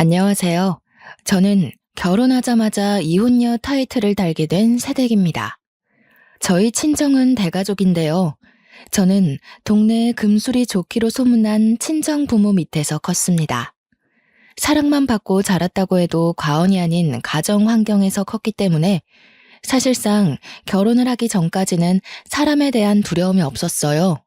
안녕하세요. 저는 결혼하자마자 이혼녀 타이틀을 달게 된 새댁입니다. 저희 친정은 대가족인데요. 저는 동네에 금술이 좋기로 소문난 친정 부모 밑에서 컸습니다. 사랑만 받고 자랐다고 해도 과언이 아닌 가정 환경에서 컸기 때문에 사실상 결혼을 하기 전까지는 사람에 대한 두려움이 없었어요.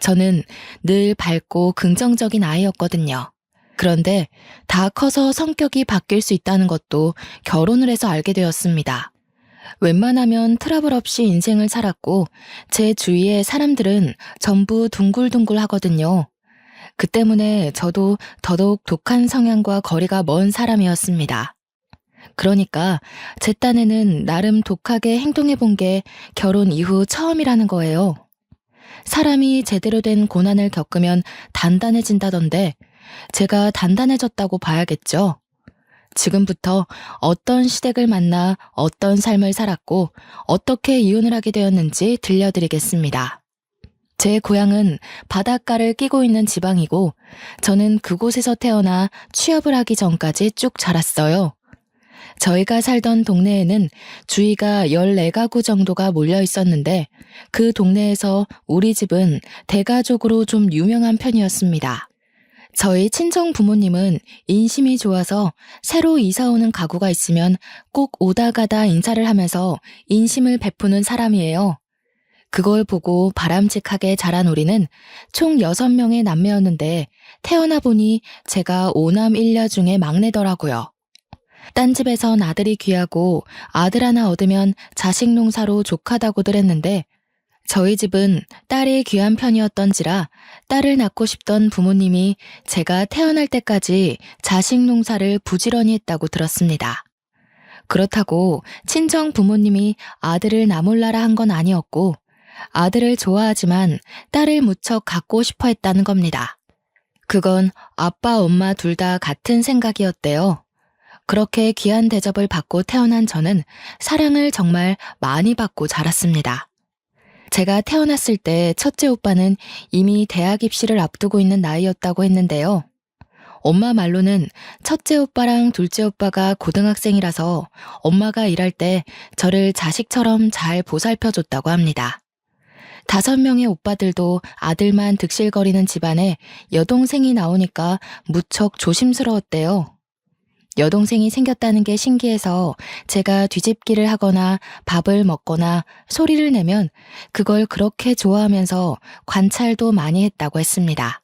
저는 늘 밝고 긍정적인 아이였거든요. 그런데 다 커서 성격이 바뀔 수 있다는 것도 결혼을 해서 알게 되었습니다. 웬만하면 트러블 없이 인생을 살았고 제 주위의 사람들은 전부 둥글둥글 하거든요. 그 때문에 저도 더더욱 독한 성향과 거리가 먼 사람이었습니다. 그러니까 제 딴에는 나름 독하게 행동해 본 게 결혼 이후 처음이라는 거예요. 사람이 제대로 된 고난을 겪으면 단단해진다던데 제가 단단해졌다고 봐야겠죠. 지금부터 어떤 시댁을 만나 어떤 삶을 살았고 어떻게 이혼을 하게 되었는지 들려드리겠습니다. 제 고향은 바닷가를 끼고 있는 지방이고 저는 그곳에서 태어나 취업을 하기 전까지 쭉 자랐어요. 저희가 살던 동네에는 주위가 14가구 정도가 몰려 있었는데 그 동네에서 우리 집은 대가족으로 좀 유명한 편이었습니다. 저희 친정 부모님은 인심이 좋아서 새로 이사 오는 가구가 있으면 꼭 오다 가다 인사를 하면서 인심을 베푸는 사람이에요. 그걸 보고 바람직하게 자란 우리는 총 6명의 남매였는데 태어나 보니 제가 5남 1녀 중에 막내더라고요. 딴 집에선 아들이 귀하고 아들 하나 얻으면 자식 농사로 족하다고들 했는데 저희 집은 딸이 귀한 편이었던지라 딸을 낳고 싶던 부모님이 제가 태어날 때까지 자식 농사를 부지런히 했다고 들었습니다. 그렇다고 친정 부모님이 아들을 나몰라라 한 건 아니었고 아들을 좋아하지만 딸을 무척 갖고 싶어 했다는 겁니다. 그건 아빠 엄마 둘 다 같은 생각이었대요. 그렇게 귀한 대접을 받고 태어난 저는 사랑을 정말 많이 받고 자랐습니다. 제가 태어났을 때 첫째 오빠는 이미 대학 입시를 앞두고 있는 나이였다고 했는데요. 엄마 말로는 첫째 오빠랑 둘째 오빠가 고등학생이라서 엄마가 일할 때 저를 자식처럼 잘 보살펴줬다고 합니다. 5명의 오빠들도 아들만 득실거리는 집안에 여동생이 나오니까 무척 조심스러웠대요. 여동생이 생겼다는 게 신기해서 제가 뒤집기를 하거나 밥을 먹거나 소리를 내면 그걸 그렇게 좋아하면서 관찰도 많이 했다고 했습니다.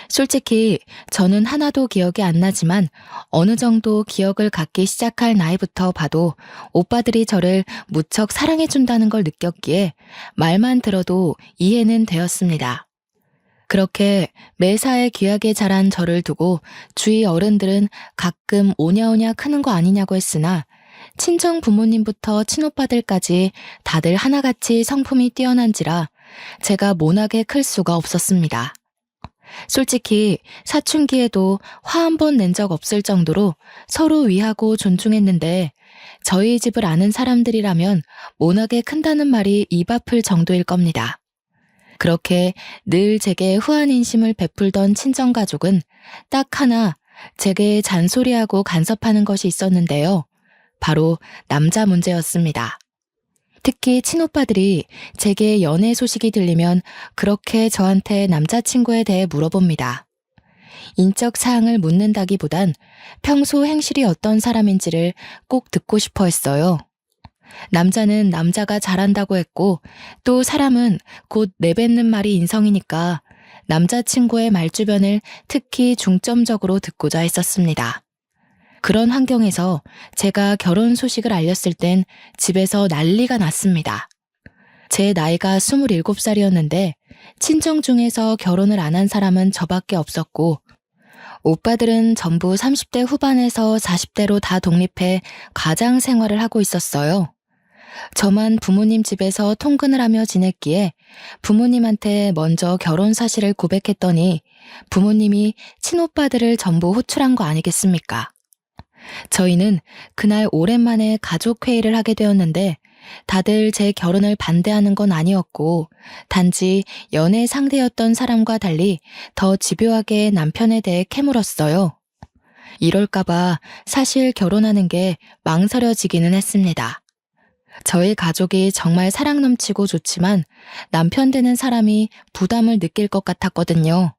솔직히 저는 하나도 기억이 안 나지만 어느 정도 기억을 갖기 시작할 나이부터 봐도 오빠들이 저를 무척 사랑해준다는 걸 느꼈기에 말만 들어도 이해는 되었습니다. 그렇게 매사에 귀하게 자란 저를 두고 주위 어른들은 가끔 오냐오냐 크는 거 아니냐고 했으나 친정 부모님부터 친오빠들까지 다들 하나같이 성품이 뛰어난지라 제가 모나게 클 수가 없었습니다. 솔직히 사춘기에도 화 한 번 낸 적 없을 정도로 서로 위하고 존중했는데 저희 집을 아는 사람들이라면 모나게 큰다는 말이 입 아플 정도일 겁니다. 그렇게 늘 제게 후한 인심을 베풀던 친정가족은 딱 하나 제게 잔소리하고 간섭하는 것이 있었는데요. 바로 남자 문제였습니다. 특히 친오빠들이 제게 연애 소식이 들리면 그렇게 저한테 남자친구에 대해 물어봅니다. 인적 사항을 묻는다기보단 평소 행실이 어떤 사람인지를 꼭 듣고 싶어 했어요. 남자는 남자가 잘한다고 했고 또 사람은 곧 내뱉는 말이 인성이니까 남자친구의 말주변을 특히 중점적으로 듣고자 했었습니다. 그런 환경에서 제가 결혼 소식을 알렸을 땐 집에서 난리가 났습니다. 제 나이가 27살이었는데 친정 중에서 결혼을 안 한 사람은 저밖에 없었고 오빠들은 전부 30대 후반에서 40대로 다 독립해 가장 생활을 하고 있었어요. 저만 부모님 집에서 통근을 하며 지냈기에 부모님한테 먼저 결혼 사실을 고백했더니 부모님이 친오빠들을 전부 호출한 거 아니겠습니까? 저희는 그날 오랜만에 가족회의를 하게 되었는데 다들 제 결혼을 반대하는 건 아니었고 단지 연애 상대였던 사람과 달리 더 집요하게 남편에 대해 캐물었어요. 이럴까봐 사실 결혼하는 게 망설여지기는 했습니다. 저희 가족이 정말 사랑 넘치고 좋지만 남편 되는 사람이 부담을 느낄 것 같았거든요.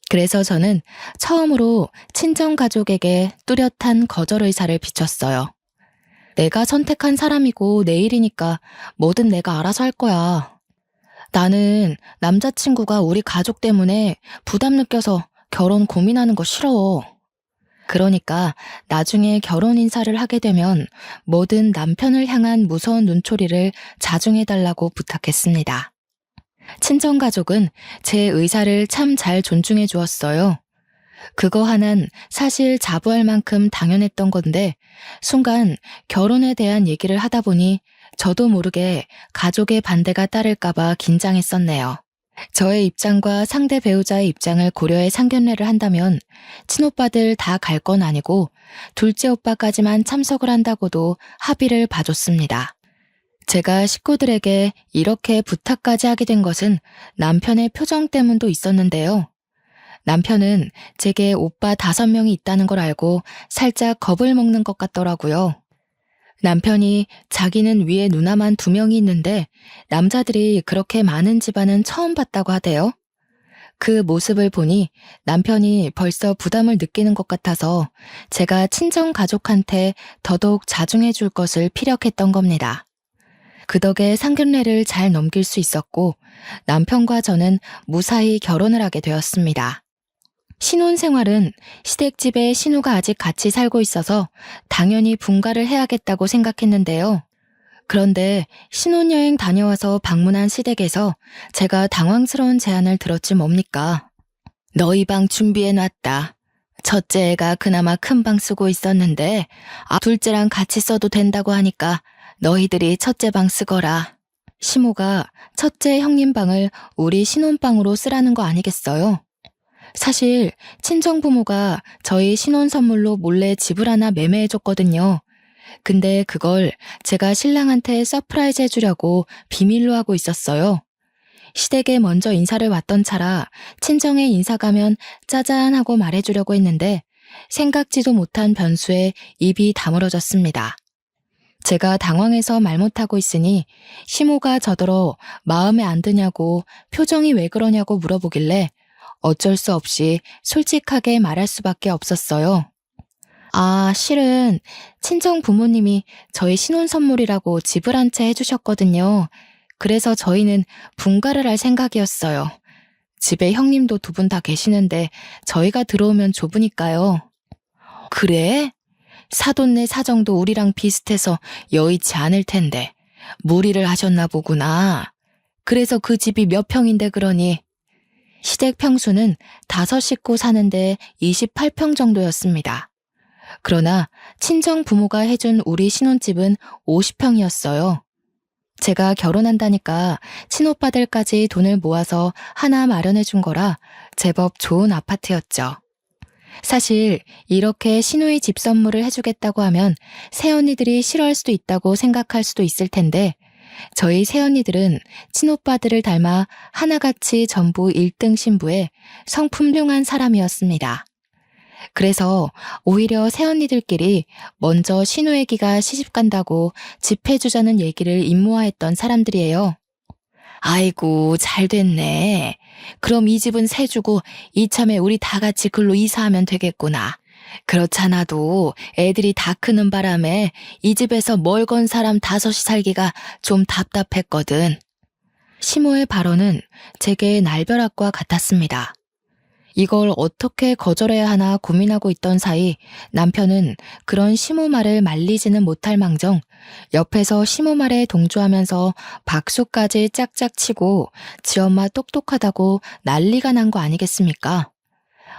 그래서 저는 처음으로 친정 가족에게 뚜렷한 거절 의사를 비췄어요. 내가 선택한 사람이고 내 일이니까 뭐든 내가 알아서 할 거야. 나는 남자친구가 우리 가족 때문에 부담 느껴서 결혼 고민하는 거 싫어. 그러니까 나중에 결혼 인사를 하게 되면 뭐든 남편을 향한 무서운 눈초리를 자중해달라고 부탁했습니다. 친정가족은 제 의사를 참 잘 존중해 주었어요. 그거 하나는 사실 자부할 만큼 당연했던 건데 순간 결혼에 대한 얘기를 하다 보니 저도 모르게 가족의 반대가 따를까봐 긴장했었네요. 저의 입장과 상대 배우자의 입장을 고려해 상견례를 한다면 친오빠들 다 갈 건 아니고 둘째 오빠까지만 참석을 한다고도 합의를 봐줬습니다. 제가 식구들에게 이렇게 부탁까지 하게 된 것은 남편의 표정 때문도 있었는데요. 남편은 제게 오빠 5명이 있다는 걸 알고 살짝 겁을 먹는 것 같더라고요. 남편이 자기는 위에 누나만 2명이 있는데 남자들이 그렇게 많은 집안은 처음 봤다고 하대요. 그 모습을 보니 남편이 벌써 부담을 느끼는 것 같아서 제가 친정 가족한테 더더욱 자중해 줄 것을 피력했던 겁니다. 그 덕에 상견례를 잘 넘길 수 있었고 남편과 저는 무사히 결혼을 하게 되었습니다. 신혼생활은 시댁집에 신우가 아직 같이 살고 있어서 당연히 분가를 해야겠다고 생각했는데요. 그런데 신혼여행 다녀와서 방문한 시댁에서 제가 당황스러운 제안을 들었지 뭡니까? 너희 방 준비해놨다. 첫째 애가 그나마 큰 방 쓰고 있었는데 둘째랑 같이 써도 된다고 하니까 너희들이 첫째 방 쓰거라. 시모가 첫째 형님 방을 우리 신혼방으로 쓰라는 거 아니겠어요? 사실 친정부모가 저희 신혼 선물로 몰래 집을 하나 매매해줬거든요. 근데 그걸 제가 신랑한테 서프라이즈 해주려고 비밀로 하고 있었어요. 시댁에 먼저 인사를 왔던 차라 친정에 인사 가면 짜잔 하고 말해주려고 했는데 생각지도 못한 변수에 입이 다물어졌습니다. 제가 당황해서 말 못하고 있으니 시모가 저더러 마음에 안 드냐고 표정이 왜 그러냐고 물어보길래 어쩔 수 없이 솔직하게 말할 수밖에 없었어요. 실은 친정 부모님이 저희 신혼 선물이라고 집을 한 채 해주셨거든요. 그래서 저희는 분가를 할 생각이었어요. 집에 형님도 2분 다 계시는데 저희가 들어오면 좁으니까요. 그래? 사돈네 사정도 우리랑 비슷해서 여의치 않을 텐데 무리를 하셨나 보구나. 그래서 그 집이 몇 평인데 그러니? 시댁 평수는 5식구 사는데 28평 정도였습니다. 그러나 친정 부모가 해준 우리 신혼집은 50평이었어요. 제가 결혼한다니까 친오빠들까지 돈을 모아서 하나 마련해 준 거라 제법 좋은 아파트였죠. 사실 이렇게 시누이 집 선물을 해주겠다고 하면 새언니들이 싫어할 수도 있다고 생각할 수도 있을 텐데 저희 새언니들은 친오빠들을 닮아 하나같이 전부 1등 신부에 성품흉한 사람이었습니다. 그래서 오히려 새언니들끼리 먼저 시누애기가 시집간다고 집 해주자는 얘기를 임모아했던 사람들이에요. 아이고 잘 됐네. 그럼 이 집은 새 주고 이참에 우리 다 같이 글로 이사하면 되겠구나. 그렇잖아도 애들이 다 크는 바람에 이 집에서 멀건 사람 5이 살기가 좀 답답했거든. 시모의 발언은 제게 날벼락과 같았습니다. 이걸 어떻게 거절해야 하나 고민하고 있던 사이 남편은 그런 시모 말을 말리지는 못할 망정 옆에서 시모 말에 동조하면서 박수까지 짝짝 치고 지 엄마 똑똑하다고 난리가 난 거 아니겠습니까?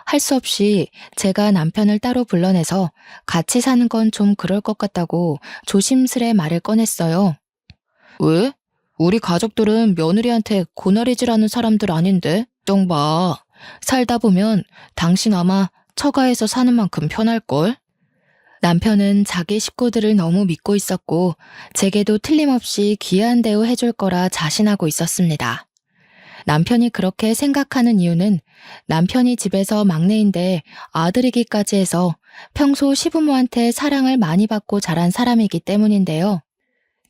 할 수 없이 제가 남편을 따로 불러내서 같이 사는 건 좀 그럴 것 같다고 조심스레 말을 꺼냈어요. 왜? 우리 가족들은 며느리한테 고나리질하는 사람들 아닌데? 좀 봐. 살다 보면 당신 아마 처가에서 사는 만큼 편할걸? 남편은 자기 식구들을 너무 믿고 있었고 제게도 틀림없이 귀한 대우 해줄 거라 자신하고 있었습니다. 남편이 그렇게 생각하는 이유는 남편이 집에서 막내인데 아들이기까지 해서 평소 시부모한테 사랑을 많이 받고 자란 사람이기 때문인데요.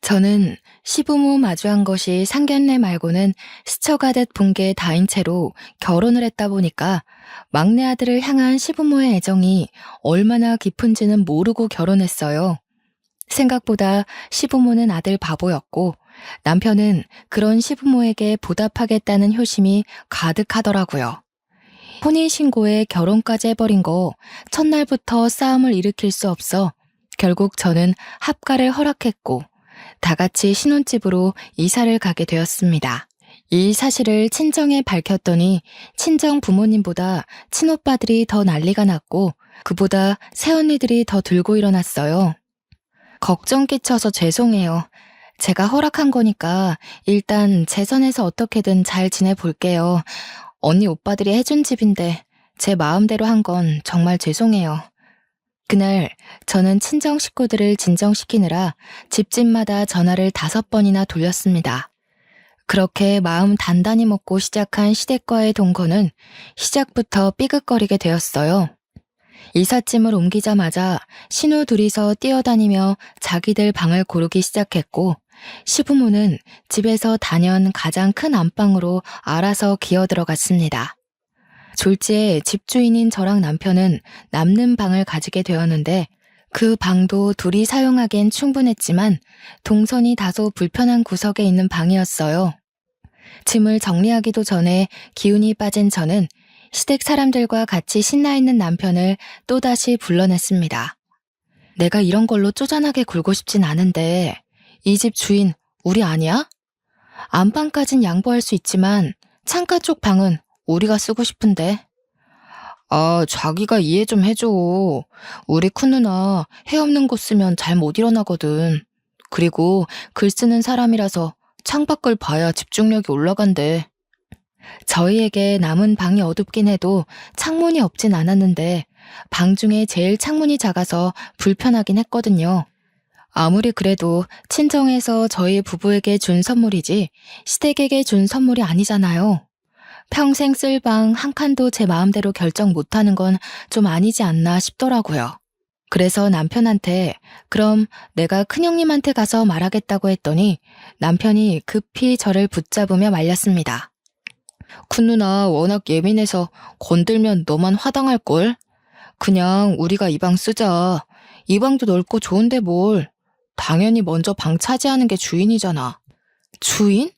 저는 시부모 마주한 것이 상견례 말고는 스쳐가듯 본 게 다인 채로 결혼을 했다 보니까 막내 아들을 향한 시부모의 애정이 얼마나 깊은지는 모르고 결혼했어요. 생각보다 시부모는 아들 바보였고 남편은 그런 시부모에게 보답하겠다는 효심이 가득하더라고요. 혼인신고에 결혼까지 해버린 거 첫날부터 싸움을 일으킬 수 없어 결국 저는 합가를 허락했고 다 같이 신혼집으로 이사를 가게 되었습니다. 이 사실을 친정에 밝혔더니 친정 부모님보다 친오빠들이 더 난리가 났고 그보다 새언니들이 더 들고 일어났어요. 걱정 끼쳐서 죄송해요. 제가 허락한 거니까 일단 제 선에서 어떻게든 잘 지내볼게요. 언니 오빠들이 해준 집인데 제 마음대로 한 건 정말 죄송해요. 그날 저는 친정 식구들을 진정시키느라 집집마다 전화를 5번이나 돌렸습니다. 그렇게 마음 단단히 먹고 시작한 시댁과의 동거는 시작부터 삐걱거리게 되었어요. 이삿짐을 옮기자마자 신우 둘이서 뛰어다니며 자기들 방을 고르기 시작했고 시부모는 집에서 단연 가장 큰 안방으로 알아서 기어 들어갔습니다. 졸지에 집주인인 저랑 남편은 남는 방을 가지게 되었는데 그 방도 둘이 사용하기엔 충분했지만 동선이 다소 불편한 구석에 있는 방이었어요. 짐을 정리하기도 전에 기운이 빠진 저는 시댁 사람들과 같이 신나 있는 남편을 또다시 불러냈습니다. 내가 이런 걸로 쪼잔하게 굴고 싶진 않은데 이 집 주인 우리 아니야? 안방까진 양보할 수 있지만 창가 쪽 방은 우리가 쓰고 싶은데. 아, 자기가 이해 좀 해줘. 우리 큰 누나 해 없는 곳 쓰면 잘 못 일어나거든. 그리고 글 쓰는 사람이라서 창밖을 봐야 집중력이 올라간대. 저희에게 남은 방이 어둡긴 해도 창문이 없진 않았는데 방 중에 제일 창문이 작아서 불편하긴 했거든요. 아무리 그래도 친정에서 저희 부부에게 준 선물이지 시댁에게 준 선물이 아니잖아요. 평생 쓸 방 한 칸도 제 마음대로 결정 못하는 건 좀 아니지 않나 싶더라고요. 그래서 남편한테 그럼 내가 큰형님한테 가서 말하겠다고 했더니 남편이 급히 저를 붙잡으며 말렸습니다. 큰 누나 워낙 예민해서 건들면 너만 화당할걸? 그냥 우리가 이 방 쓰자. 이 방도 넓고 좋은데 뭘. 당연히 먼저 방 차지하는 게 주인이잖아. 주인?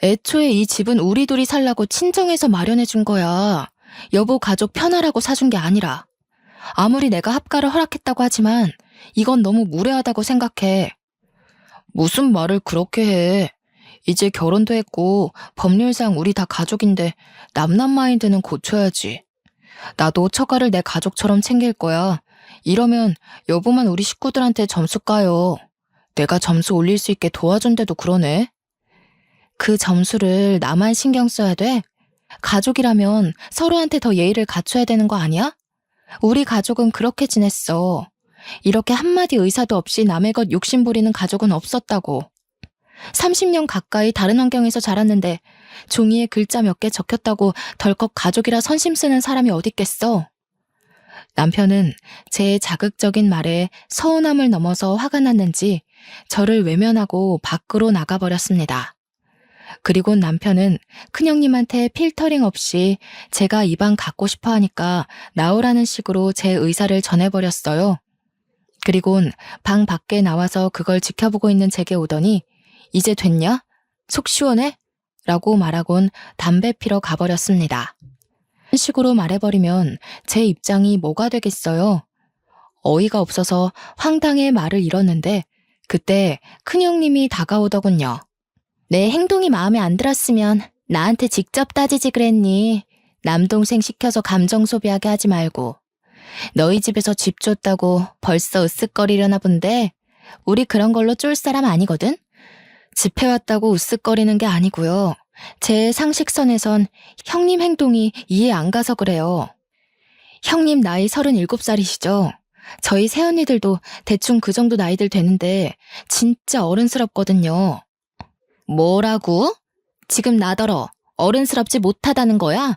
애초에 이 집은 우리 둘이 살라고 친정에서 마련해 준 거야. 여보 가족 편하라고 사준 게 아니라. 아무리 내가 합가를 허락했다고 하지만 이건 너무 무례하다고 생각해. 무슨 말을 그렇게 해. 이제 결혼도 했고 법률상 우리 다 가족인데 남남 마인드는 고쳐야지. 나도 처가를 내 가족처럼 챙길 거야. 이러면 여보만 우리 식구들한테 점수 까요. 내가 점수 올릴 수 있게 도와준대도 그러네. 그 점수를 나만 신경 써야 돼? 가족이라면 서로한테 더 예의를 갖춰야 되는 거 아니야? 우리 가족은 그렇게 지냈어. 이렇게 한마디 의사도 없이 남의 것 욕심 부리는 가족은 없었다고. 30년 가까이 다른 환경에서 자랐는데 종이에 글자 몇 개 적혔다고 덜컥 가족이라 선심 쓰는 사람이 어딨겠어? 남편은 제 자극적인 말에 서운함을 넘어서 화가 났는지 저를 외면하고 밖으로 나가버렸습니다. 그리고 남편은 큰형님한테 필터링 없이 제가 이 방 갖고 싶어 하니까 나오라는 식으로 제 의사를 전해버렸어요. 그리곤 방 밖에 나와서 그걸 지켜보고 있는 제게 오더니 이제 됐냐? 속 시원해? 라고 말하곤 담배 피러 가버렸습니다. 이런 식으로 말해버리면 제 입장이 뭐가 되겠어요? 어이가 없어서 황당해 말을 잃었는데 그때 큰형님이 다가오더군요. 내 행동이 마음에 안 들었으면 나한테 직접 따지지 그랬니? 남동생 시켜서 감정 소비하게 하지 말고. 너희 집에서 집 줬다고 벌써 으쓱거리려나 본데 우리 그런 걸로 쫄 사람 아니거든? 집 해왔다고 으쓱거리는 게 아니고요. 제 상식선에선 형님 행동이 이해 안 가서 그래요. 형님 나이 37살이시죠? 저희 새언니들도 대충 그 정도 나이들 되는데 진짜 어른스럽거든요. 뭐라고? 지금 나더러 어른스럽지 못하다는 거야?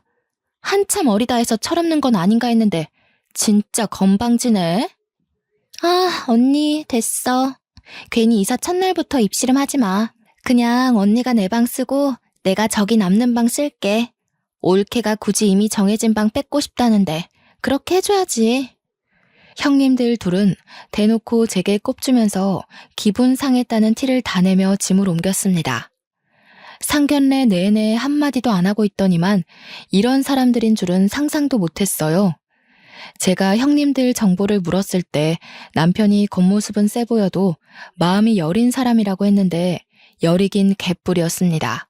한참 어리다 해서 철없는 건 아닌가 했는데 진짜 건방지네. 아, 언니, 됐어. 괜히 이사 첫날부터 입씨름 하지 마. 그냥 언니가 내 방 쓰고 내가 저기 남는 방 쓸게. 올케가 굳이 이미 정해진 방 뺏고 싶다는데 그렇게 해줘야지. 형님들 둘은 대놓고 제게 꼽주면서 기분 상했다는 티를 다 내며 짐을 옮겼습니다. 상견례 내내 한마디도 안 하고 있더니만 이런 사람들인 줄은 상상도 못했어요. 제가 형님들 정보를 물었을 때 남편이 겉모습은 세 보여도 마음이 여린 사람이라고 했는데 여리긴 개뿔이었습니다.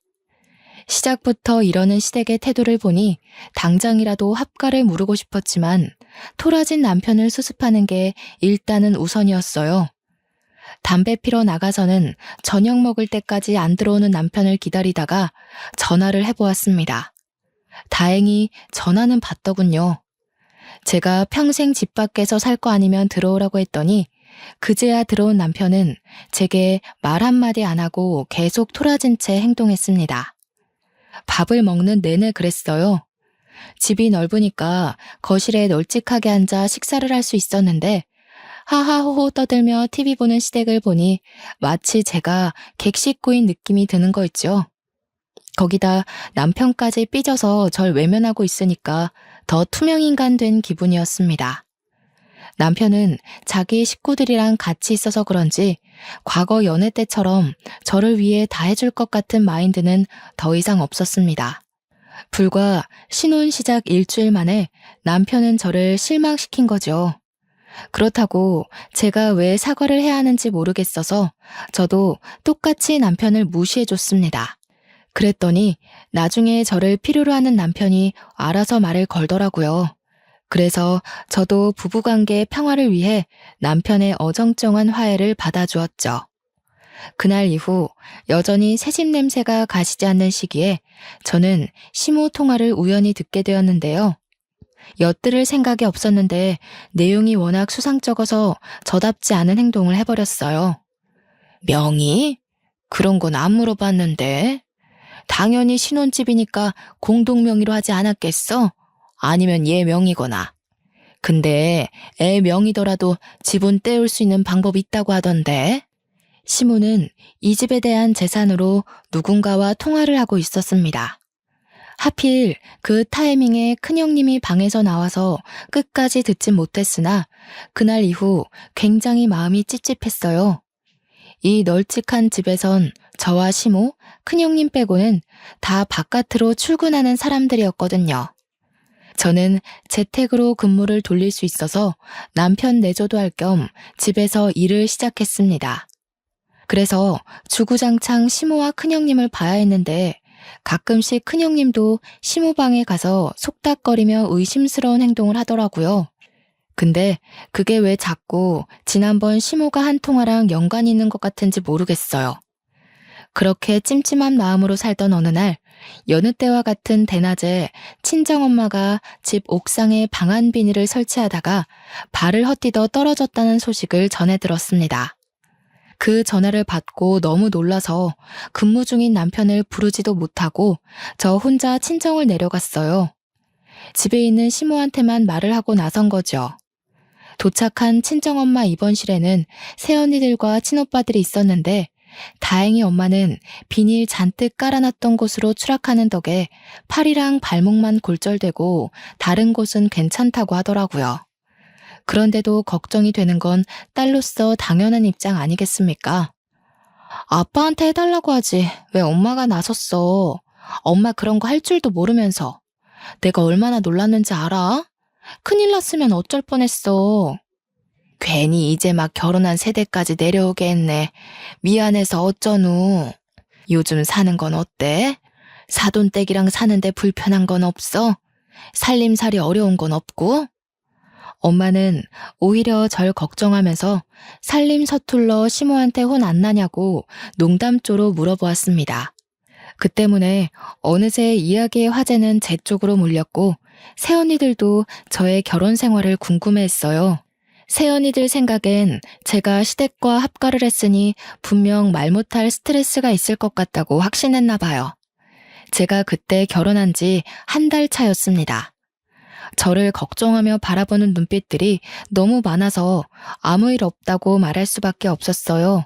시작부터 이러는 시댁의 태도를 보니 당장이라도 합가를 무르고 싶었지만 토라진 남편을 수습하는 게 일단은 우선이었어요. 담배 피러 나가서는 저녁 먹을 때까지 안 들어오는 남편을 기다리다가 전화를 해보았습니다. 다행히 전화는 받더군요. 제가 평생 집 밖에서 살 거 아니면 들어오라고 했더니 그제야 들어온 남편은 제게 말 한마디 안 하고 계속 토라진 채 행동했습니다. 밥을 먹는 내내 그랬어요. 집이 넓으니까 거실에 널찍하게 앉아 식사를 할 수 있었는데 하하호호 떠들며 TV 보는 시댁을 보니 마치 제가 객식구인 느낌이 드는 거 있죠. 거기다 남편까지 삐져서 절 외면하고 있으니까 더 투명인간 된 기분이었습니다. 남편은 자기 식구들이랑 같이 있어서 그런지 과거 연애 때처럼 저를 위해 다 해줄 것 같은 마인드는 더 이상 없었습니다. 불과 신혼 시작 일주일 만에 남편은 저를 실망시킨 거죠. 그렇다고 제가 왜 사과를 해야 하는지 모르겠어서 저도 똑같이 남편을 무시해줬습니다. 그랬더니 나중에 저를 필요로 하는 남편이 알아서 말을 걸더라고요. 그래서 저도 부부관계 평화를 위해 남편의 어정쩡한 화해를 받아주었죠. 그날 이후 여전히 새집 냄새가 가시지 않는 시기에 저는 시모 통화를 우연히 듣게 되었는데요. 엿들을 생각이 없었는데 내용이 워낙 수상쩍어서 저답지 않은 행동을 해버렸어요. 명의? 그런 건 안 물어봤는데. 당연히 신혼집이니까 공동명의로 하지 않았겠어? 아니면 얘 명의거나. 근데 애 명의더라도 지분 떼올 수 있는 방법이 있다고 하던데. 시모는 이 집에 대한 재산으로 누군가와 통화를 하고 있었습니다. 하필 그 타이밍에 큰형님이 방에서 나와서 끝까지 듣진 못했으나 그날 이후 굉장히 마음이 찝찝했어요. 이 널찍한 집에선 저와 시모, 큰형님 빼고는 다 바깥으로 출근하는 사람들이었거든요. 저는 재택으로 근무를 돌릴 수 있어서 남편 내조도 할 겸 집에서 일을 시작했습니다. 그래서 주구장창 시모와 큰형님을 봐야 했는데 가끔씩 큰형님도 시모 방에 가서 속닥거리며 의심스러운 행동을 하더라고요. 근데 그게 왜 자꾸 지난번 시모가 한 통화랑 연관이 있는 것 같은지 모르겠어요. 그렇게 찜찜한 마음으로 살던 어느 날 여느 때와 같은 대낮에 친정엄마가 집 옥상에 방안 비닐을 설치하다가 발을 헛디뎌 떨어졌다는 소식을 전해 들었습니다. 그 전화를 받고 너무 놀라서 근무 중인 남편을 부르지도 못하고 저 혼자 친정을 내려갔어요. 집에 있는 시모한테만 말을 하고 나선 거죠. 도착한 친정엄마 입원실에는 새언니들과 친오빠들이 있었는데 다행히 엄마는 비닐 잔뜩 깔아놨던 곳으로 추락하는 덕에 팔이랑 발목만 골절되고 다른 곳은 괜찮다고 하더라고요. 그런데도 걱정이 되는 건 딸로서 당연한 입장 아니겠습니까? 아빠한테 해달라고 하지 왜 엄마가 나섰어? 엄마 그런 거 할 줄도 모르면서. 내가 얼마나 놀랐는지 알아? 큰일 났으면 어쩔 뻔했어. 괜히 이제 막 결혼한 세대까지 내려오게 했네. 미안해서 어쩌누. 요즘 사는 건 어때? 사돈댁이랑 사는데 불편한 건 없어? 살림살이 어려운 건 없고? 엄마는 오히려 절 걱정하면서 살림 서툴러 시모한테 혼 안 나냐고 농담조로 물어보았습니다. 그 때문에 어느새 이야기의 화제는 제 쪽으로 몰렸고 새언니들도 저의 결혼 생활을 궁금해했어요. 새언니들 생각엔 제가 시댁과 합가를 했으니 분명 말 못할 스트레스가 있을 것 같다고 확신했나 봐요. 제가 그때 결혼한 지 한 달 차였습니다. 저를 걱정하며 바라보는 눈빛들이 너무 많아서 아무 일 없다고 말할 수밖에 없었어요.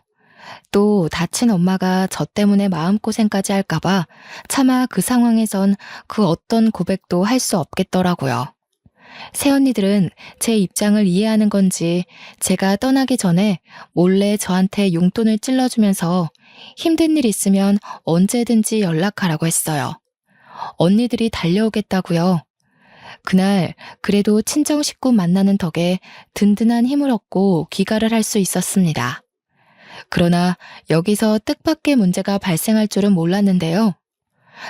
또 다친 엄마가 저 때문에 마음고생까지 할까봐 차마 그 상황에선 그 어떤 고백도 할 수 없겠더라고요. 새언니들은 제 입장을 이해하는 건지 제가 떠나기 전에 몰래 저한테 용돈을 찔러주면서 힘든 일 있으면 언제든지 연락하라고 했어요. 언니들이 달려오겠다고요. 그날 그래도 친정 식구 만나는 덕에 든든한 힘을 얻고 귀가를 할 수 있었습니다. 그러나 여기서 뜻밖의 문제가 발생할 줄은 몰랐는데요.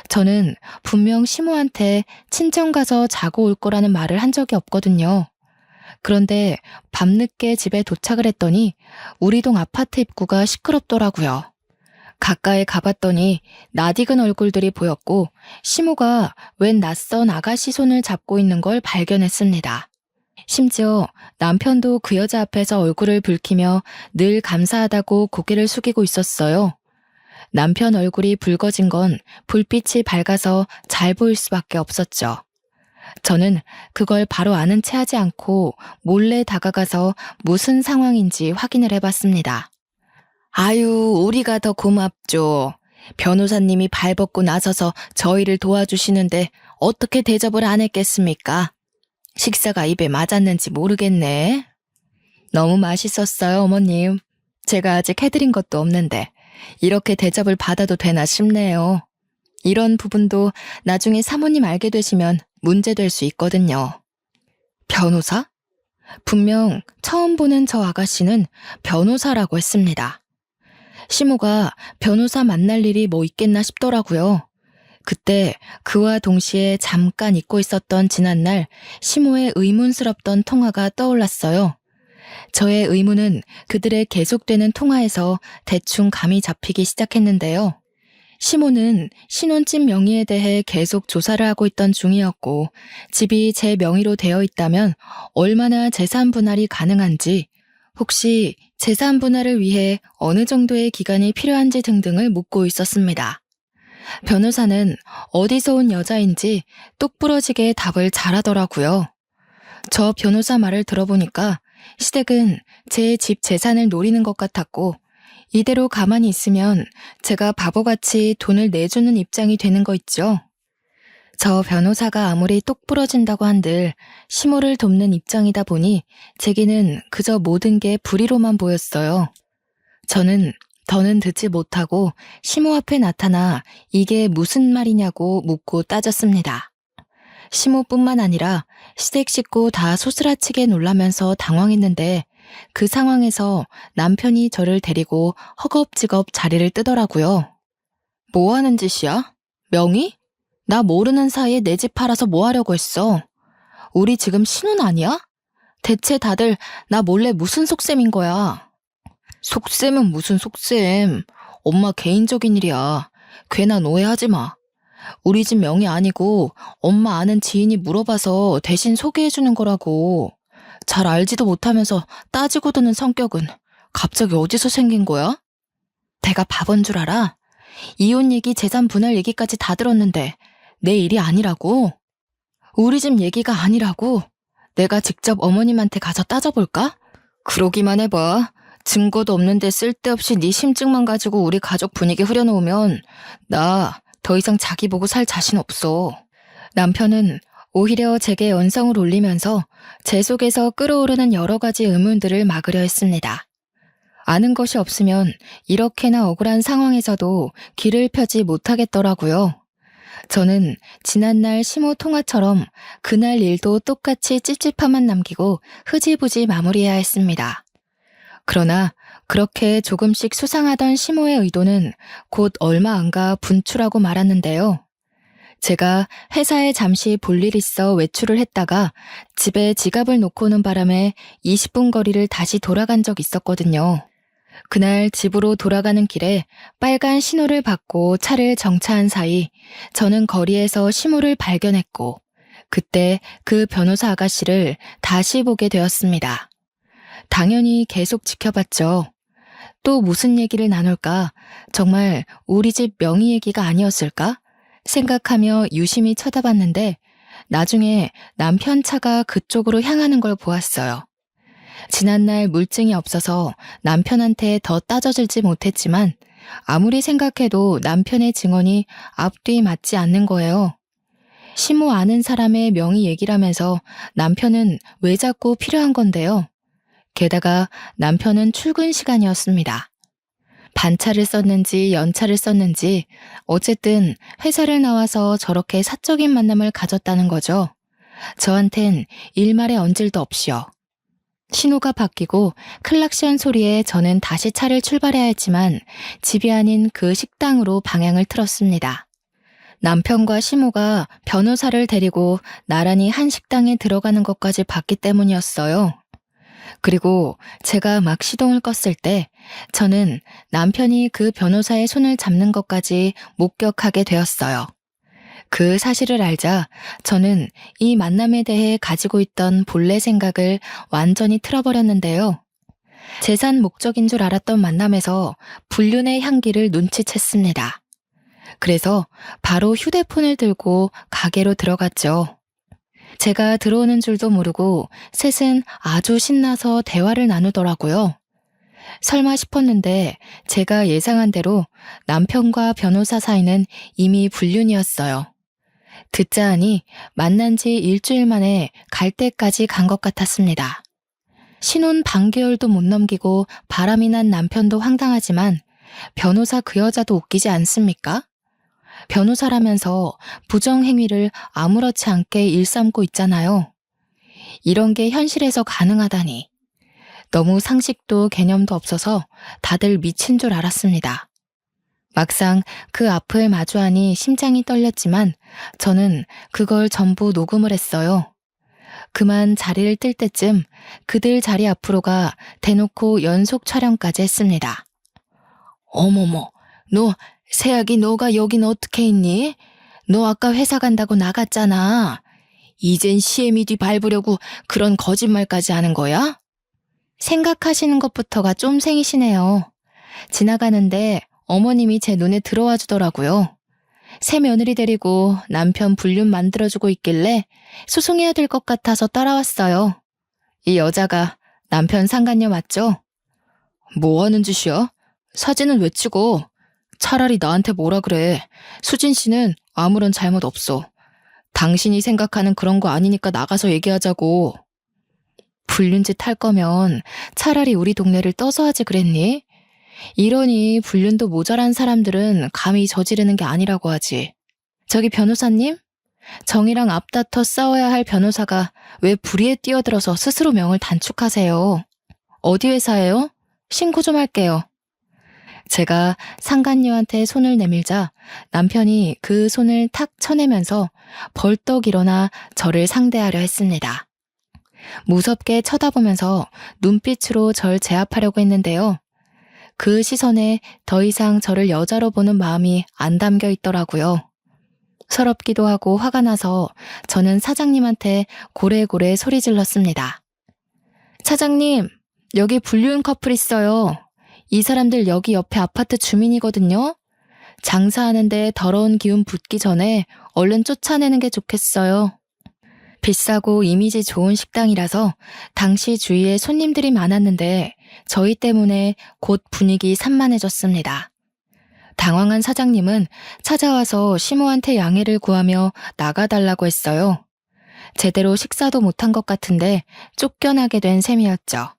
저는 분명 시모한테 친정 가서 자고 올 거라는 말을 한 적이 없거든요. 그런데 밤늦게 집에 도착을 했더니 우리 동 아파트 입구가 시끄럽더라고요. 가까이 가봤더니 낯익은 얼굴들이 보였고 시모가 웬 낯선 아가씨 손을 잡고 있는 걸 발견했습니다. 심지어 남편도 그 여자 앞에서 얼굴을 붉히며 늘 감사하다고 고개를 숙이고 있었어요. 남편 얼굴이 붉어진 건 불빛이 밝아서 잘 보일 수밖에 없었죠. 저는 그걸 바로 아는 체 하지 않고 몰래 다가가서 무슨 상황인지 확인을 해봤습니다. 아유, 우리가 더 고맙죠. 변호사님이 발벗고 나서서 저희를 도와주시는데 어떻게 대접을 안 했겠습니까? 식사가 입에 맞았는지 모르겠네. 너무 맛있었어요, 어머님. 제가 아직 해드린 것도 없는데 이렇게 대접을 받아도 되나 싶네요. 이런 부분도 나중에 사모님 알게 되시면 문제될 수 있거든요. 변호사? 분명 처음 보는 저 아가씨는 변호사라고 했습니다. 시모가 변호사 만날 일이 뭐 있겠나 싶더라고요. 그때 그와 동시에 잠깐 잊고 있었던 지난날 시모의 의문스럽던 통화가 떠올랐어요. 저의 의문은 그들의 계속되는 통화에서 대충 감이 잡히기 시작했는데요. 시모는 신혼집 명의에 대해 계속 조사를 하고 있던 중이었고 집이 제 명의로 되어 있다면 얼마나 재산 분할이 가능한지, 혹시 재산 분할을 위해 어느 정도의 기간이 필요한지 등등을 묻고 있었습니다. 변호사는 어디서 온 여자인지 똑부러지게 답을 잘하더라고요. 저 변호사 말을 들어보니까 시댁은 제 집 재산을 노리는 것 같았고 이대로 가만히 있으면 제가 바보같이 돈을 내주는 입장이 되는 거 있죠. 저 변호사가 아무리 똑부러진다고 한들 시모를 돕는 입장이다 보니 제게는 그저 모든 게 불의로만 보였어요. 저는 더는 듣지 못하고 시모 앞에 나타나 이게 무슨 말이냐고 묻고 따졌습니다. 시모뿐만 아니라 시댁 식구 다 소스라치게 놀라면서 당황했는데 그 상황에서 남편이 저를 데리고 허겁지겁 자리를 뜨더라고요. 뭐 하는 짓이야? 명의? 나 모르는 사이에 내 집 팔아서 뭐 하려고 했어? 우리 지금 신혼 아니야? 대체 다들 나 몰래 무슨 속셈인 거야? 속셈은 무슨 속셈. 엄마 개인적인 일이야. 괜한 오해하지 마. 우리 집 명의 아니고 엄마 아는 지인이 물어봐서 대신 소개해주는 거라고. 잘 알지도 못하면서 따지고 드는 성격은 갑자기 어디서 생긴 거야? 내가 바본 줄 알아? 이혼 얘기, 재산 분할 얘기까지 다 들었는데 내 일이 아니라고? 우리 집 얘기가 아니라고? 내가 직접 어머님한테 가서 따져볼까? 그러기만 해봐. 증거도 없는데 쓸데없이 네 심증만 가지고 우리 가족 분위기 흐려놓으면 나 더 이상 자기 보고 살 자신 없어. 남편은 오히려 제게 언성을 올리면서 제 속에서 끓어오르는 여러 가지 의문들을 막으려 했습니다. 아는 것이 없으면 이렇게나 억울한 상황에서도 길을 펴지 못하겠더라고요. 저는 지난날 시모 통화처럼 그날 일도 똑같이 찝찝함만 남기고 흐지부지 마무리해야 했습니다. 그러나 그렇게 조금씩 수상하던 시모의 의도는 곧 얼마 안가 분출하고 말았는데요. 제가 회사에 잠시 볼 일 있어 외출을 했다가 집에 지갑을 놓고 오는 바람에 20분 거리를 다시 돌아간 적 있었거든요. 그날 집으로 돌아가는 길에 빨간 신호를 받고 차를 정차한 사이 저는 거리에서 시모를 발견했고 그때 그 변호사 아가씨를 다시 보게 되었습니다. 당연히 계속 지켜봤죠. 또 무슨 얘기를 나눌까? 정말 우리 집 명의 얘기가 아니었을까? 생각하며 유심히 쳐다봤는데 나중에 남편 차가 그쪽으로 향하는 걸 보았어요. 지난날 물증이 없어서 남편한테 더 따져들지 못했지만 아무리 생각해도 남편의 증언이 앞뒤 맞지 않는 거예요. 시모 아는 사람의 명의 얘기라면서 남편은 왜 자꾸 필요한 건데요. 게다가 남편은 출근 시간이었습니다. 반차를 썼는지 연차를 썼는지 어쨌든 회사를 나와서 저렇게 사적인 만남을 가졌다는 거죠. 저한텐 일말에 얹을도 없이요. 신호가 바뀌고 클락션 소리에 저는 다시 차를 출발해야 했지만 집이 아닌 그 식당으로 방향을 틀었습니다. 남편과 시모가 변호사를 데리고 나란히 한 식당에 들어가는 것까지 봤기 때문이었어요. 그리고 제가 막 시동을 껐을 때 저는 남편이 그 변호사의 손을 잡는 것까지 목격하게 되었어요. 그 사실을 알자 저는 이 만남에 대해 가지고 있던 본래 생각을 완전히 틀어버렸는데요. 재산 목적인 줄 알았던 만남에서 불륜의 향기를 눈치챘습니다. 그래서 바로 휴대폰을 들고 가게로 들어갔죠. 제가 들어오는 줄도 모르고 셋은 아주 신나서 대화를 나누더라고요. 설마 싶었는데 제가 예상한 대로 남편과 변호사 사이는 이미 불륜이었어요. 듣자 하니 만난 지 일주일 만에 갈 때까지 간 것 같았습니다. 신혼 반개월도 못 넘기고 바람이 난 남편도 황당하지만 변호사 그 여자도 웃기지 않습니까? 변호사라면서 부정행위를 아무렇지 않게 일삼고 있잖아요. 이런 게 현실에서 가능하다니. 너무 상식도 개념도 없어서 다들 미친 줄 알았습니다. 막상 그 앞을 마주하니 심장이 떨렸지만 저는 그걸 전부 녹음을 했어요. 그만 자리를 뜰 때쯤 그들 자리 앞으로가 대놓고 연속 촬영까지 했습니다. 어머머, 너 새아기 너가 여긴 어떻게 있니? 너 아까 회사 간다고 나갔잖아. 이젠 CM이 뒤 밟으려고 그런 거짓말까지 하는 거야? 생각하시는 것부터가 좀 생이시네요. 지나가는데 어머님이 제 눈에 들어와 주더라고요. 새 며느리 데리고 남편 불륜 만들어주고 있길래 소송해야 될 것 같아서 따라왔어요. 이 여자가 남편 상간녀 맞죠? 뭐 하는 짓이야? 사진은 왜 찍어? 차라리 나한테 뭐라 그래. 수진 씨는 아무런 잘못 없어. 당신이 생각하는 그런 거 아니니까 나가서 얘기하자고. 불륜짓 할 거면 차라리 우리 동네를 떠서 하지 그랬니? 이러니 불륜도 모자란 사람들은 감히 저지르는 게 아니라고 하지. 저기 변호사님? 정의랑 앞다퉈 싸워야 할 변호사가 왜 불의에 뛰어들어서 스스로 명을 단축하세요? 어디 회사예요? 신고 좀 할게요. 제가 상간녀한테 손을 내밀자 남편이 그 손을 탁 쳐내면서 벌떡 일어나 저를 상대하려 했습니다. 무섭게 쳐다보면서 눈빛으로 절 제압하려고 했는데요. 그 시선에 더 이상 저를 여자로 보는 마음이 안 담겨 있더라고요. 서럽기도 하고 화가 나서 저는 사장님한테 고래고래 소리 질렀습니다. 사장님, 여기 불륜 커플 있어요. 이 사람들 여기 옆에 아파트 주민이거든요. 장사하는데 더러운 기운 붙기 전에 얼른 쫓아내는 게 좋겠어요. 비싸고 이미지 좋은 식당이라서 당시 주위에 손님들이 많았는데 저희 때문에 곧 분위기 산만해졌습니다. 당황한 사장님은 찾아와서 시모한테 양해를 구하며 나가달라고 했어요. 제대로 식사도 못한 것 같은데 쫓겨나게 된 셈이었죠.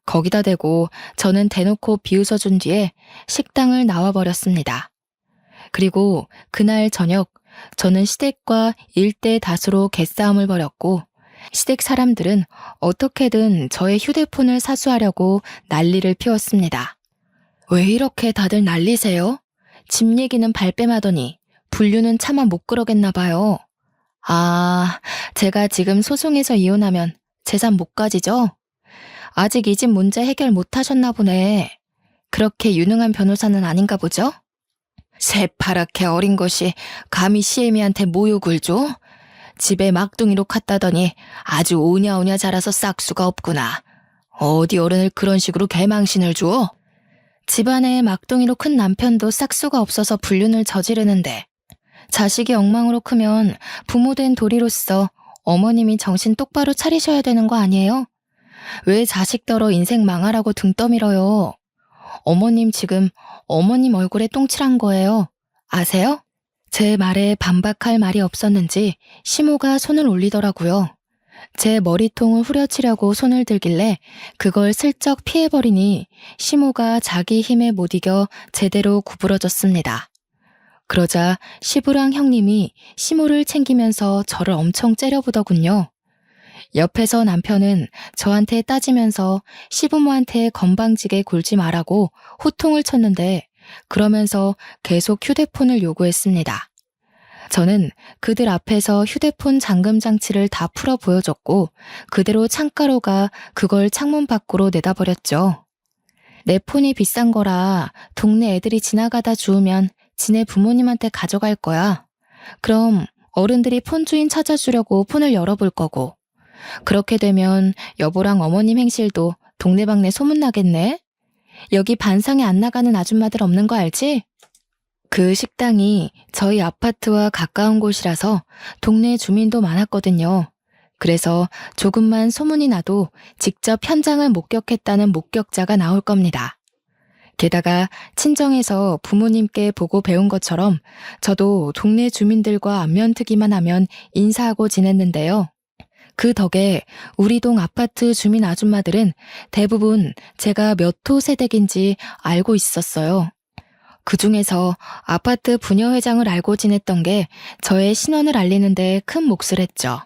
거기다 대고 저는 대놓고 비웃어준 뒤에 식당을 나와버렸습니다. 그리고 그날 저녁 저는 시댁과 일대 다수로 개싸움을 벌였고 시댁 사람들은 어떻게든 저의 휴대폰을 사수하려고 난리를 피웠습니다. 왜 이렇게 다들 난리세요? 집 얘기는 발뺌하더니 불륜은 차마 못 그러겠나 봐요. 아, 제가 지금 소송해서 이혼하면 재산 못 가지죠? 아직 이 집 문제 해결 못 하셨나 보네. 그렇게 유능한 변호사는 아닌가 보죠? 새파랗게 어린 것이 감히 시애미한테 모욕을 줘? 집에 막둥이로 갔다더니 아주 오냐오냐 자라서 싹수가 없구나. 어디 어른을 그런 식으로 개망신을 줘? 집안에 막둥이로 큰 남편도 싹수가 없어서 불륜을 저지르는데 자식이 엉망으로 크면 부모된 도리로서 어머님이 정신 똑바로 차리셔야 되는 거 아니에요? 왜 자식더러 인생 망하라고 등 떠밀어요? 어머님 지금 어머님 얼굴에 똥칠한 거예요. 아세요? 제 말에 반박할 말이 없었는지 시모가 손을 올리더라고요. 제 머리통을 후려치려고 손을 들길래 그걸 슬쩍 피해버리니 시모가 자기 힘에 못 이겨 제대로 구부러졌습니다. 그러자 시부랑 형님이 시모를 챙기면서 저를 엄청 째려보더군요. 옆에서 남편은 저한테 따지면서 시부모한테 건방지게 굴지 말라고 호통을 쳤는데 그러면서 계속 휴대폰을 요구했습니다. 저는 그들 앞에서 휴대폰 잠금 장치를 다 풀어 보여줬고 그대로 창가로 가 그걸 창문 밖으로 내다버렸죠. 내 폰이 비싼 거라 동네 애들이 지나가다 주우면 지네 부모님한테 가져갈 거야. 그럼 어른들이 폰 주인 찾아주려고 폰을 열어볼 거고. 그렇게 되면 여보랑 어머님 행실도 동네방네 소문나겠네? 여기 반상에 안 나가는 아줌마들 없는 거 알지? 그 식당이 저희 아파트와 가까운 곳이라서 동네 주민도 많았거든요. 그래서 조금만 소문이 나도 직접 현장을 목격했다는 목격자가 나올 겁니다. 게다가 친정에서 부모님께 보고 배운 것처럼 저도 동네 주민들과 안면트기만 하면 인사하고 지냈는데요. 그 덕에 우리 동 아파트 주민 아줌마들은 대부분 제가 몇 호 세댁인지 알고 있었어요. 그 중에서 아파트 부녀회장을 알고 지냈던 게 저의 신원을 알리는데 큰 몫을 했죠.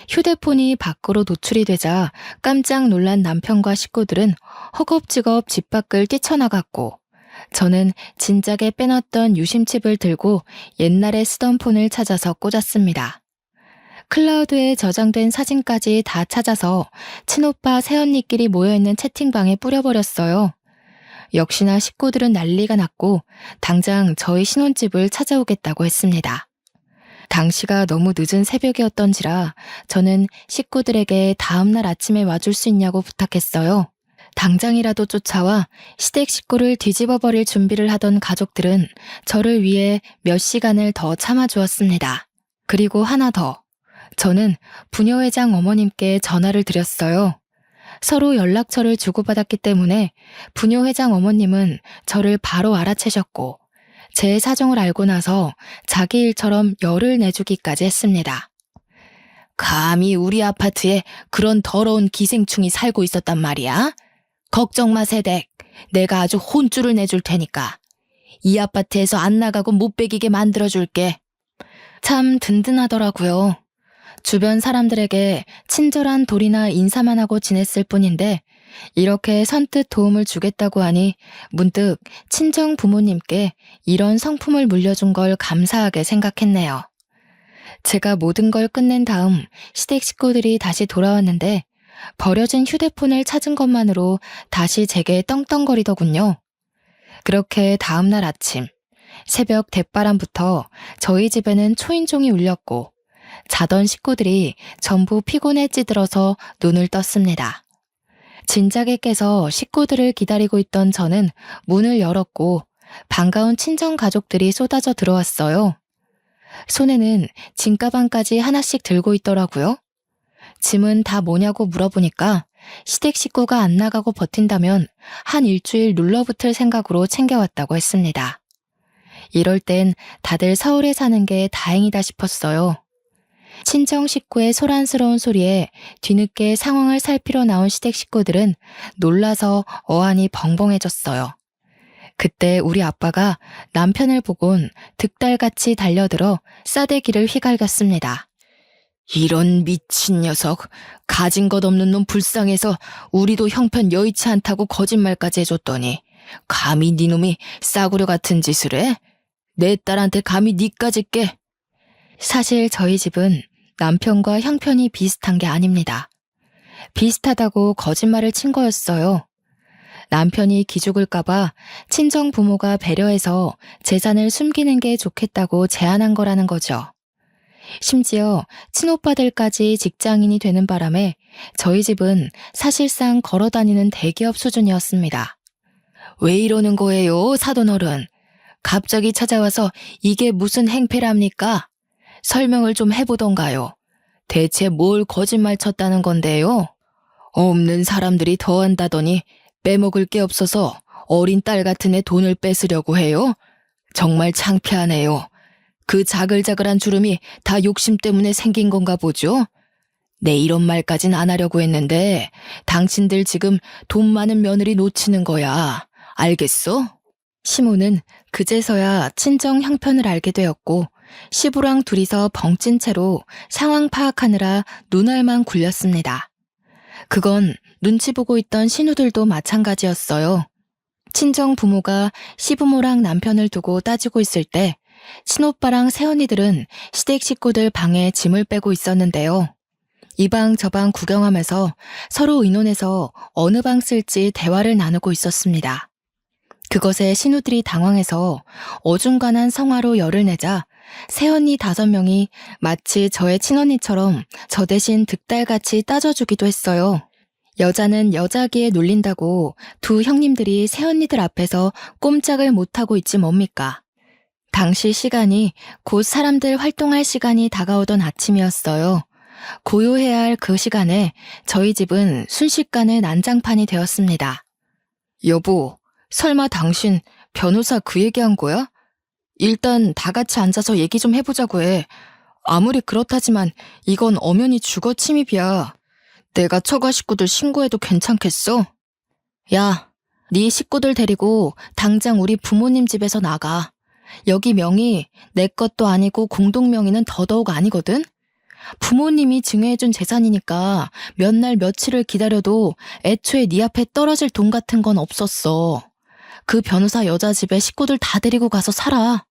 휴대폰이 밖으로 노출이 되자 깜짝 놀란 남편과 식구들은 허겁지겁 집 밖을 뛰쳐나갔고 저는 진작에 빼놨던 유심칩을 들고 옛날에 쓰던 폰을 찾아서 꽂았습니다. 클라우드에 저장된 사진까지 다 찾아서 친오빠 새언니끼리 모여있는 채팅방에 뿌려버렸어요. 역시나 식구들은 난리가 났고 당장 저희 신혼집을 찾아오겠다고 했습니다. 당시가 너무 늦은 새벽이었던지라 저는 식구들에게 다음날 아침에 와줄 수 있냐고 부탁했어요. 당장이라도 쫓아와 시댁 식구를 뒤집어버릴 준비를 하던 가족들은 저를 위해 몇 시간을 더 참아주었습니다. 그리고 하나 더. 저는 부녀회장 어머님께 전화를 드렸어요. 서로 연락처를 주고받았기 때문에 부녀회장 어머님은 저를 바로 알아채셨고 제 사정을 알고 나서 자기 일처럼 열을 내주기까지 했습니다. 감히 우리 아파트에 그런 더러운 기생충이 살고 있었단 말이야? 걱정 마 세댁. 내가 아주 혼쭐을 내줄 테니까. 이 아파트에서 안 나가고 못 베기게 만들어줄게. 참 든든하더라고요. 주변 사람들에게 친절한 도리나 인사만 하고 지냈을 뿐인데 이렇게 선뜻 도움을 주겠다고 하니 문득 친정 부모님께 이런 성품을 물려준 걸 감사하게 생각했네요. 제가 모든 걸 끝낸 다음 시댁 식구들이 다시 돌아왔는데 버려진 휴대폰을 찾은 것만으로 다시 제게 떵떵거리더군요. 그렇게 다음날 아침 새벽 대바람부터 저희 집에는 초인종이 울렸고 자던 식구들이 전부 피곤에 찌들어서 눈을 떴습니다. 진작에 깨서 식구들을 기다리고 있던 저는 문을 열었고 반가운 친정 가족들이 쏟아져 들어왔어요. 손에는 짐가방까지 하나씩 들고 있더라고요. 짐은 다 뭐냐고 물어보니까 시댁 식구가 안 나가고 버틴다면 한 일주일 눌러붙을 생각으로 챙겨왔다고 했습니다. 이럴 땐 다들 서울에 사는 게 다행이다 싶었어요. 친정 식구의 소란스러운 소리에 뒤늦게 상황을 살피러 나온 시댁 식구들은 놀라서 어안이 벙벙해졌어요. 그때 우리 아빠가 남편을 보곤 득달같이 달려들어 싸대기를 휘갈겼습니다. 이런 미친 녀석, 가진 것 없는 놈 불쌍해서 우리도 형편 여의치 않다고 거짓말까지 해줬더니 감히 네 놈이 싸구려 같은 짓을 해? 내 딸한테 감히 니까지 깨? 사실 저희 집은 남편과 형편이 비슷한 게 아닙니다. 비슷하다고 거짓말을 친 거였어요. 남편이 기죽을까봐 친정 부모가 배려해서 재산을 숨기는 게 좋겠다고 제안한 거라는 거죠. 심지어 친오빠들까지 직장인이 되는 바람에 저희 집은 사실상 걸어다니는 대기업 수준이었습니다. 왜 이러는 거예요, 사돈어른? 갑자기 찾아와서 이게 무슨 행패랍니까? 설명을 좀 해보던가요. 대체 뭘 거짓말 쳤다는 건데요? 없는 사람들이 더한다더니 빼먹을 게 없어서 어린 딸 같은 애 돈을 뺏으려고 해요? 정말 창피하네요. 그 자글자글한 주름이 다 욕심 때문에 생긴 건가 보죠? 네, 이런 말까진 안 하려고 했는데 당신들 지금 돈 많은 며느리 놓치는 거야. 알겠어? 시모는 그제서야 친정 형편을 알게 되었고 시부랑 둘이서 벙찐 채로 상황 파악하느라 눈알만 굴렸습니다. 그건 눈치 보고 있던 신우들도 마찬가지였어요. 친정 부모가 시부모랑 남편을 두고 따지고 있을 때 친오빠랑 새언니들은 시댁 식구들 방에 짐을 빼고 있었는데요. 이 방 저 방 구경하면서 서로 의논해서 어느 방 쓸지 대화를 나누고 있었습니다. 그것에 신우들이 당황해서 어중간한 성화로 열을 내자 새언니 5명이 마치 저의 친언니처럼 저 대신 득달같이 따져주기도 했어요. 여자는 여자기에 눌린다고 두 형님들이 새언니들 앞에서 꼼짝을 못하고 있지 뭡니까. 당시 시간이 곧 사람들 활동할 시간이 다가오던 아침이었어요. 고요해야 할 그 시간에 저희 집은 순식간에 난장판이 되었습니다. 여보, 설마 당신 변호사 그 얘기한 거야? 일단 다 같이 앉아서 얘기 좀 해보자고 해. 아무리 그렇다지만 이건 엄연히 주거 침입이야. 내가 처가 식구들 신고해도 괜찮겠어? 야, 네 식구들 데리고 당장 우리 부모님 집에서 나가. 여기 명의 내 것도 아니고 공동명의는 더더욱 아니거든? 부모님이 증여해준 재산이니까 몇 날 며칠을 기다려도 애초에 네 앞에 떨어질 돈 같은 건 없었어. 그 변호사 여자 집에 식구들 다 데리고 가서 살아.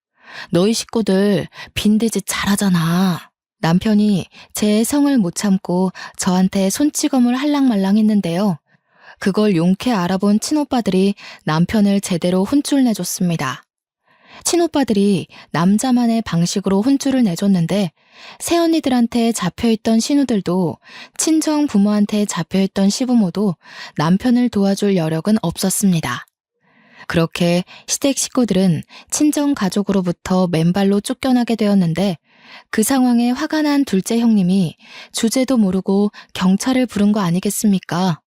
너희 식구들 빈대짓 잘하잖아. 남편이 제 성을 못 참고 저한테 손찌검을 할랑말랑 했는데요. 그걸 용케 알아본 친오빠들이 남편을 제대로 혼쭐 내줬습니다. 친오빠들이 남자만의 방식으로 혼쭐을 내줬는데 새언니들한테 잡혀있던 신우들도 친정 부모한테 잡혀있던 시부모도 남편을 도와줄 여력은 없었습니다. 그렇게 시댁 식구들은 친정 가족으로부터 맨발로 쫓겨나게 되었는데 그 상황에 화가 난 둘째 형님이 주제도 모르고 경찰을 부른 거 아니겠습니까?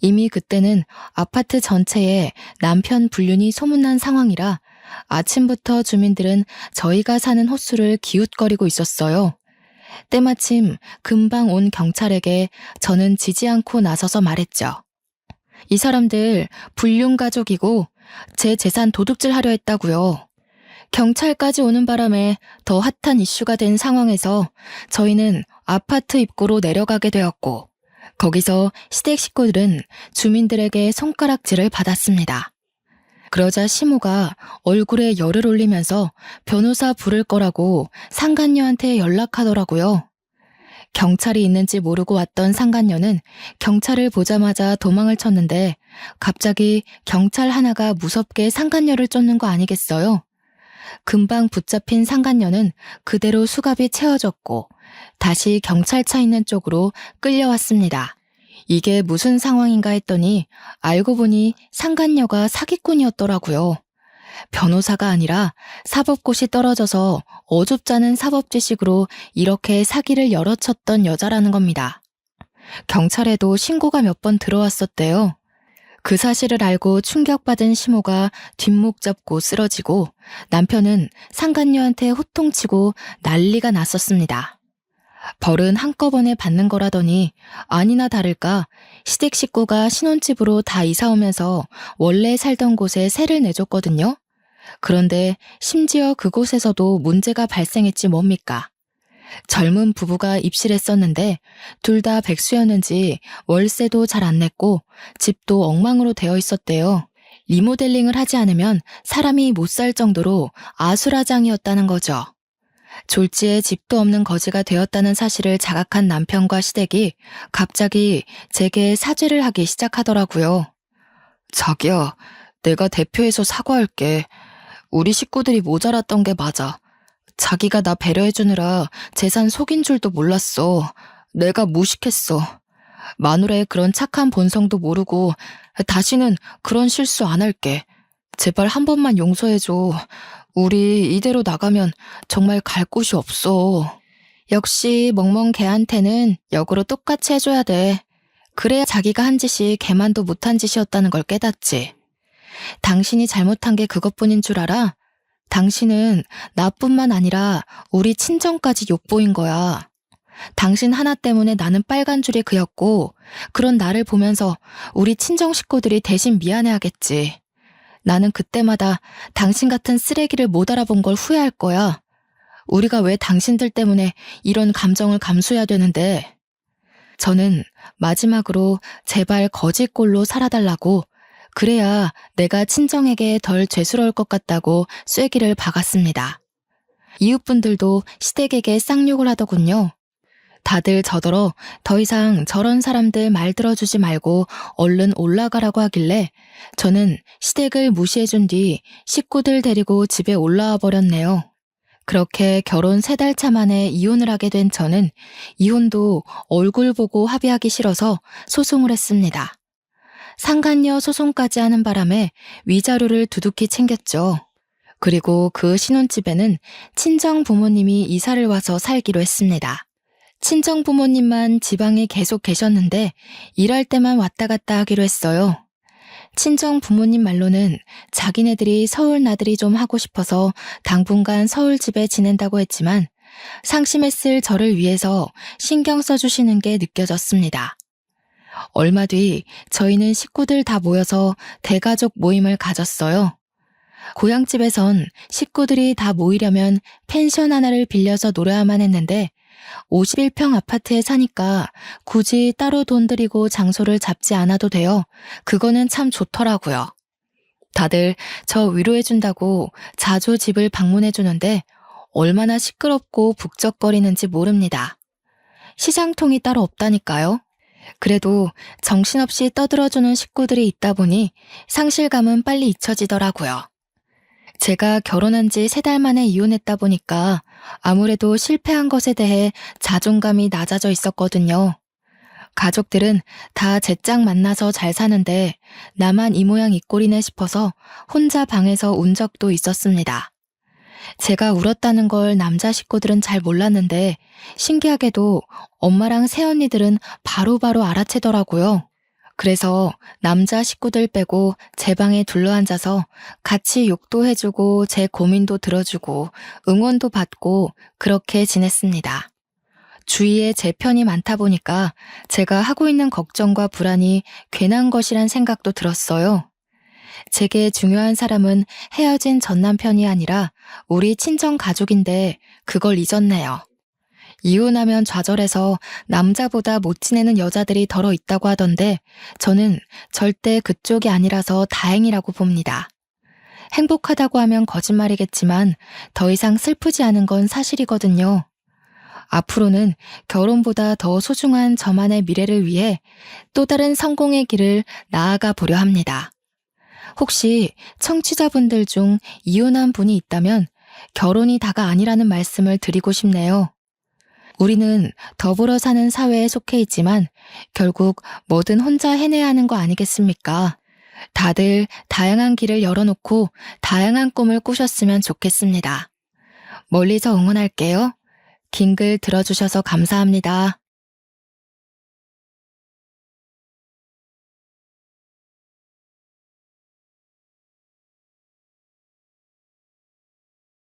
이미 그때는 아파트 전체에 남편 불륜이 소문난 상황이라 아침부터 주민들은 저희가 사는 호수를 기웃거리고 있었어요. 때마침 금방 온 경찰에게 저는 지지 않고 나서서 말했죠. 이 사람들 불륜 가족이고 제 재산 도둑질 하려 했다고요. 경찰까지 오는 바람에 더 핫한 이슈가 된 상황에서 저희는 아파트 입구로 내려가게 되었고 거기서 시댁 식구들은 주민들에게 손가락질을 받았습니다. 그러자 시모가 얼굴에 열을 올리면서 변호사 부를 거라고 상간녀한테 연락하더라고요. 경찰이 있는지 모르고 왔던 상간녀는 경찰을 보자마자 도망을 쳤는데 갑자기 경찰 하나가 무섭게 상간녀를 쫓는 거 아니겠어요? 금방 붙잡힌 상간녀는 그대로 수갑이 채워졌고 다시 경찰차 있는 쪽으로 끌려왔습니다. 이게 무슨 상황인가 했더니 알고 보니 상간녀가 사기꾼이었더라고요. 변호사가 아니라 사법고시 떨어져서 어줍잖은 사법지식으로 이렇게 사기를 열어쳤던 여자라는 겁니다. 경찰에도 신고가 몇 번 들어왔었대요. 그 사실을 알고 충격받은 시모가 뒷목 잡고 쓰러지고 남편은 상간녀한테 호통치고 난리가 났었습니다. 벌은 한꺼번에 받는 거라더니 아니나 다를까 시댁 식구가 신혼집으로 다 이사 오면서 원래 살던 곳에 세를 내줬거든요. 그런데 심지어 그곳에서도 문제가 발생했지 뭡니까. 젊은 부부가 입실했었는데 둘 다 백수였는지 월세도 잘 안 냈고 집도 엉망으로 되어 있었대요. 리모델링을 하지 않으면 사람이 못 살 정도로 아수라장이었다는 거죠. 졸지에 집도 없는 거지가 되었다는 사실을 자각한 남편과 시댁이 갑자기 제게 사죄를 하기 시작하더라고요. 자기야, 내가 대표해서 사과할게. 우리 식구들이 모자랐던 게 맞아. 자기가 나 배려해주느라 재산 속인 줄도 몰랐어. 내가 무식했어. 마누라의 그런 착한 본성도 모르고 다시는 그런 실수 안 할게. 제발 한 번만 용서해줘. 우리 이대로 나가면 정말 갈 곳이 없어. 역시 멍멍 걔한테는 역으로 똑같이 해줘야 돼. 그래야 자기가 한 짓이 걔만도 못한 짓이었다는 걸 깨닫지. 당신이 잘못한 게 그것뿐인 줄 알아? 당신은 나뿐만 아니라 우리 친정까지 욕보인 거야. 당신 하나 때문에 나는 빨간 줄이 그였고, 그런 나를 보면서 우리 친정 식구들이 대신 미안해하겠지. 나는 그때마다 당신 같은 쓰레기를 못 알아본 걸 후회할 거야. 우리가 왜 당신들 때문에 이런 감정을 감수해야 되는데. 저는 마지막으로 제발 거짓골로 살아달라고, 그래야 내가 친정에게 덜 죄스러울 것 같다고 쐐기를 박았습니다. 이웃분들도 시댁에게 쌍욕을 하더군요. 다들 저더러 더 이상 저런 사람들 말 들어주지 말고 얼른 올라가라고 하길래 저는 시댁을 무시해준 뒤 식구들 데리고 집에 올라와 버렸네요. 그렇게 결혼 3달 차 만에 이혼을 하게 된 저는 이혼도 얼굴 보고 합의하기 싫어서 소송을 했습니다. 상간녀 소송까지 하는 바람에 위자료를 두둑히 챙겼죠. 그리고 그 신혼집에는 친정 부모님이 이사를 와서 살기로 했습니다. 친정 부모님만 지방에 계속 계셨는데 일할 때만 왔다 갔다 하기로 했어요. 친정 부모님 말로는 자기네들이 서울 나들이 좀 하고 싶어서 당분간 서울집에 지낸다고 했지만 상심했을 저를 위해서 신경 써주시는 게 느껴졌습니다. 얼마 뒤 저희는 식구들 다 모여서 대가족 모임을 가졌어요. 고향집에선 식구들이 다 모이려면 펜션 하나를 빌려서 놀아야만 했는데 51평 아파트에 사니까 굳이 따로 돈 들이고 장소를 잡지 않아도 돼요. 그거는 참 좋더라고요. 다들 저 위로해준다고 자주 집을 방문해주는데 얼마나 시끄럽고 북적거리는지 모릅니다. 시장통이 따로 없다니까요. 그래도 정신없이 떠들어주는 식구들이 있다 보니 상실감은 빨리 잊혀지더라고요. 제가 결혼한 지 3달 만에 이혼했다 보니까 아무래도 실패한 것에 대해 자존감이 낮아져 있었거든요. 가족들은 다 제 짝 만나서 잘 사는데 나만 이 모양 이 꼴이네 싶어서 혼자 방에서 운 적도 있었습니다. 제가 울었다는 걸 남자 식구들은 잘 몰랐는데 신기하게도 엄마랑 새언니들은 바로바로 알아채더라고요. 그래서 남자 식구들 빼고 제 방에 둘러앉아서 같이 욕도 해주고 제 고민도 들어주고 응원도 받고 그렇게 지냈습니다. 주위에 제 편이 많다 보니까 제가 하고 있는 걱정과 불안이 괜한 것이란 생각도 들었어요. 제게 중요한 사람은 헤어진 전 남편이 아니라 우리 친정 가족인데 그걸 잊었네요. 이혼하면 좌절해서 남자보다 못 지내는 여자들이 덜어 있다고 하던데 저는 절대 그쪽이 아니라서 다행이라고 봅니다. 행복하다고 하면 거짓말이겠지만 더 이상 슬프지 않은 건 사실이거든요. 앞으로는 결혼보다 더 소중한 저만의 미래를 위해 또 다른 성공의 길을 나아가 보려 합니다. 혹시 청취자분들 중 이혼한 분이 있다면 결혼이 다가 아니라는 말씀을 드리고 싶네요. 우리는 더불어 사는 사회에 속해 있지만 결국 뭐든 혼자 해내야 하는 거 아니겠습니까? 다들 다양한 길을 열어놓고 다양한 꿈을 꾸셨으면 좋겠습니다. 멀리서 응원할게요. 긴 글 들어주셔서 감사합니다.